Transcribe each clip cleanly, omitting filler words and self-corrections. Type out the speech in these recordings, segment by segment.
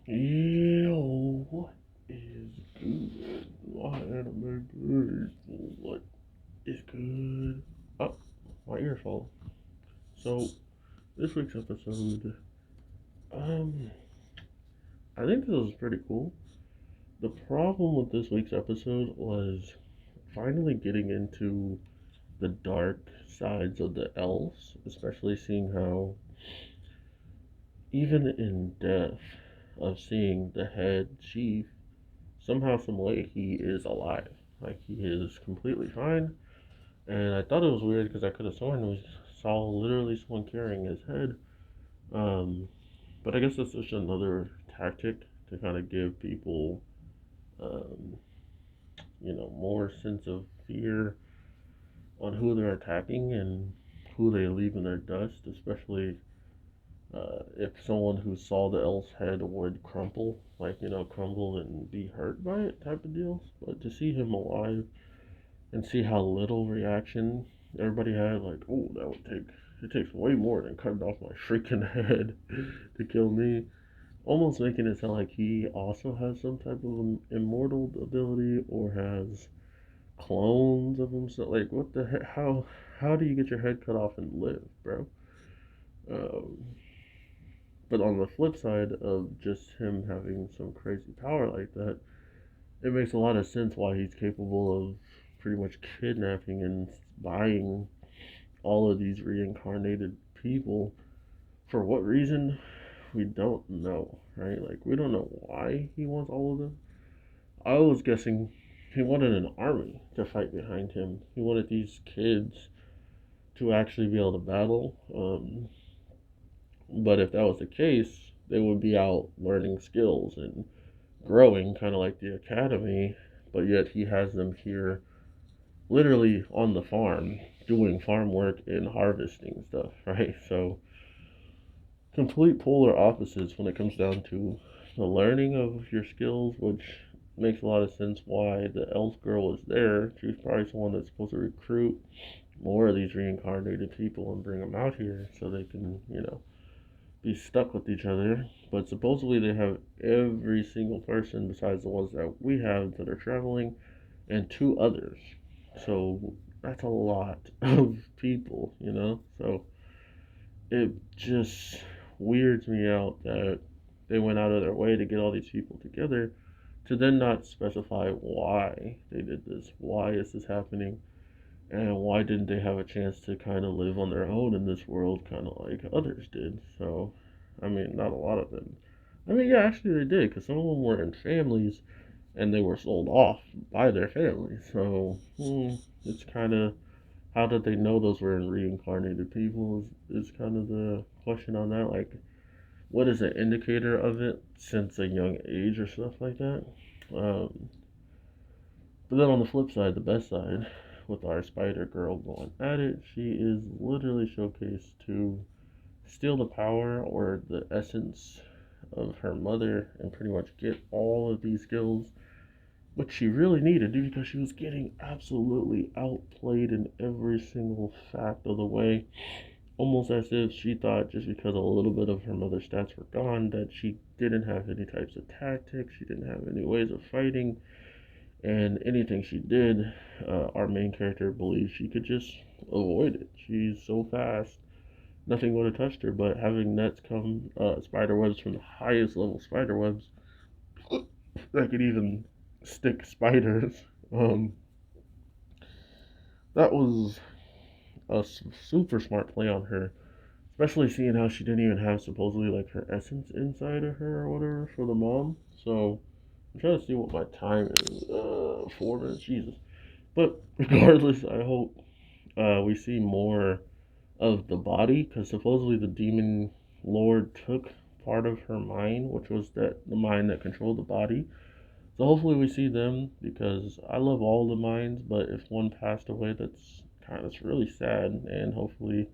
Yo, what is good? My anime people, what is good? Oh, my earphone. So, this week's episode, um, I think this was pretty cool. The problem with this week's episode was finally getting into the dark sides of the elves, especially seeing how, even in death, of seeing the head chief somehow, some way, he is alive. Like he is completely fine. And I thought it was weird because I could have sworn we saw literally someone carrying his head. Um, but I guess that's just another tactic to kind of give people, um, more sense of fear on who they're attacking and who they leave in their dust, especially if someone who saw the elf's head would crumple, crumble and be hurt by it type of deal. But to see him alive and see how little reaction everybody had, like, oh, that would take, it takes way more than cutting off my freaking head to kill me. Almost making it sound like he also has some type of immortal ability or has clones of himself. Like, what the heck? How do you get your head cut off and live, bro? Um, but on the flip side of just him having some crazy power like that, it makes a lot of sense why he's capable of pretty much kidnapping and buying all of these reincarnated people. For what reason? We don't know, right? Like, we don't know why he wants all of them. I was guessing he wanted an army to fight behind him. He wanted these kids to actually be able to battle. But if that was the case, they would be out learning skills and growing, kind of like the academy. But yet he has them here literally on the farm doing farm work and harvesting stuff, right? So complete polar opposites when it comes down to the learning of your skills, which makes a lot of sense why the elf girl is there. She's probably someone that's supposed to recruit more of these reincarnated people and bring them out here so they can, be stuck with each other. But supposedly they have every single person besides the ones that we have that are traveling and two others. So that's a lot of people. So it just weirds me out that they went out of their way to get all these people together to then not specify why they did this, why is this happening, and why didn't they have a chance to kind of live on their own in this world, kind of like others did. So, I mean, not a lot of them. I mean, yeah, actually they did, because some of them were in families and they were sold off by their families. So, it's kind of, how did they know those were reincarnated people is kind of the question on that. Like, what is an indicator of it since a young age or stuff like that? Um, but then on the flip side, the best side, with our spider girl going at it, she is literally showcased to steal the power or the essence of her mother and pretty much get all of these skills, which she really needed, dude, because she was getting absolutely outplayed in every single fact of the way. Almost as if she thought just because a little bit of her mother's stats were gone that she didn't have any types of tactics, she didn't have any ways of fighting, and anything she did, our main character believes she could just avoid it. She's so fast, nothing would have touched her. But having nets come, spider webs from the highest level spider webs that could even stick spiders, um, that was a super smart play on her. Especially seeing how she didn't even have supposedly like her essence inside of her or whatever for the mom. So I'm trying to see what my time is. 4 minutes, Jesus. But regardless, I hope we see more of the body because supposedly the demon lord took part of her mind, which was that the mind that controlled the body. So hopefully we see them because I love all the minds, but if one passed away, that's really sad, and hopefully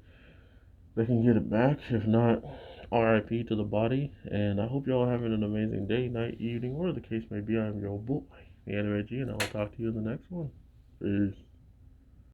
they can get it back. If not, RIP to the body. And I hope y'all are having an amazing day, night, evening, whatever the case may be. I'm your boy, the Anime G, and I'll talk to you in the next one. Peace.